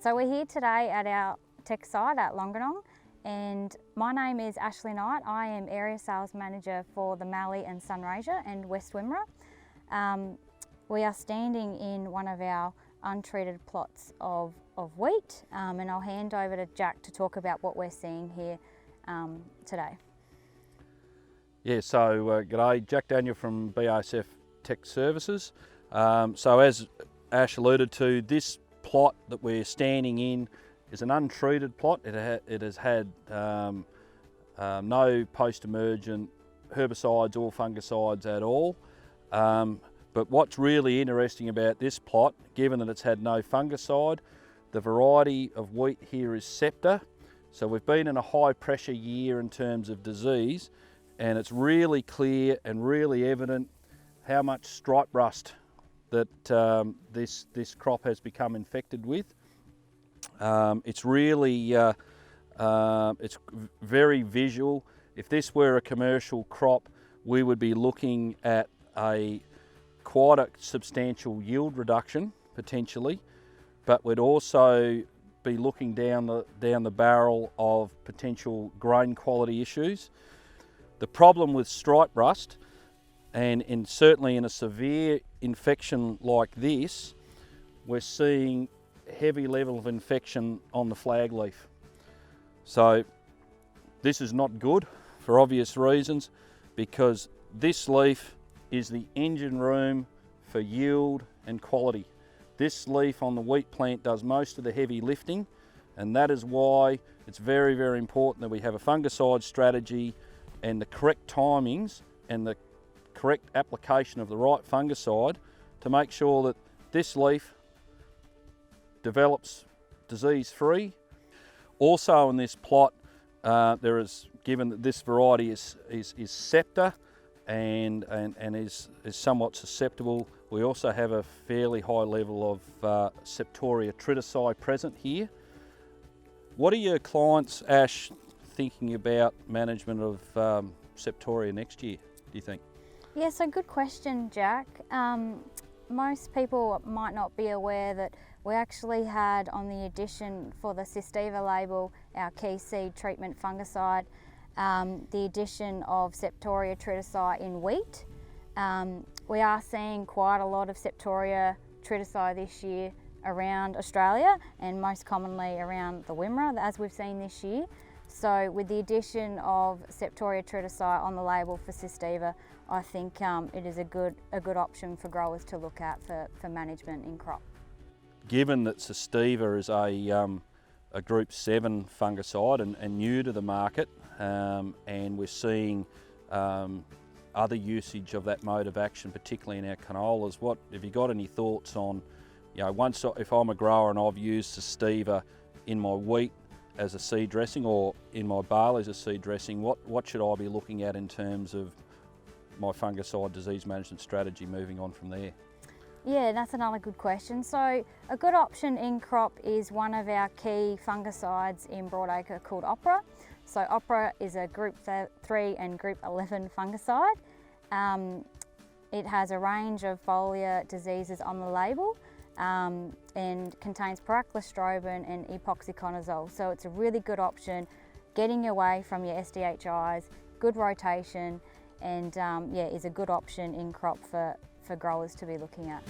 So we're here today at our tech site at Longanong, and my name is Ashley Knight. I am Area Sales Manager for the Mallee and Sunraysia and West Wimmera. We are standing in one of our untreated plots of wheat, and I'll hand over to Jack to talk about what we're seeing here today. Yeah, so g'day, Jack Daniel from BASF Tech Services. So as Ash alluded to, this plot that we're standing in is an untreated plot. It has had no post-emergent herbicides or fungicides at all. But what's really interesting about this plot, given that it's had no fungicide, the variety of wheat here is Septoria. So we've been in a high pressure year in terms of disease, and it's really clear and really evident how much stripe rust that this crop has become infected with. It's really, it's very visual. If this were a commercial crop, we would be looking at quite a substantial yield reduction potentially, but we'd also be looking down the barrel of potential grain quality issues. The problem with stripe rust, and certainly in a severe infection like this, we're seeing heavy level of infection on the flag leaf. So this is not good for obvious reasons, because this leaf is the engine room for yield and quality. This leaf on the wheat plant does most of the heavy lifting, and that is why it's very, very important that we have a fungicide strategy and the correct timings and the correct application of the right fungicide to make sure that this leaf develops disease-free. Also in this plot, given that this variety is Septoria and is somewhat susceptible, we also have a fairly high level of Seporia Tritocy present here. What are your clients, Ash, thinking about management of Septoria next year, do you think? Yeah, so good question, Jack. Most people might not be aware that we actually had on the addition for the Septoria label, our key seed treatment fungicide, the addition of Seporia Tritocy in wheat. We are seeing quite a lot of Septoria Tritocy this year around Australia, and most commonly around the Wimmera, as we've seen this year. So with the addition of Septoria Tritocy on the label for Septoria, I think it is a good option for growers to look at for management in crop. Given that Septoria is a Group 7 fungicide and new to the market, and we're seeing other usage of that mode of action, particularly in our canolas, have you got any thoughts on, if I'm a grower and I've used Septoria in my wheat as a seed dressing or in my barley as a seed dressing, what should I be looking at in terms of my fungicide disease management strategy moving on from there? Yeah, that's another good question. So a good option in crop is one of our key fungicides in broadacre called Opera. So Opera is a Group 3 and Group 11 fungicide. It has a range of foliar diseases on the label, and contains pyraclostrobin and epoxyconazole. So it's a really good option, getting away from your SDHIs, good rotation, and is a good option in crop for growers to be looking at.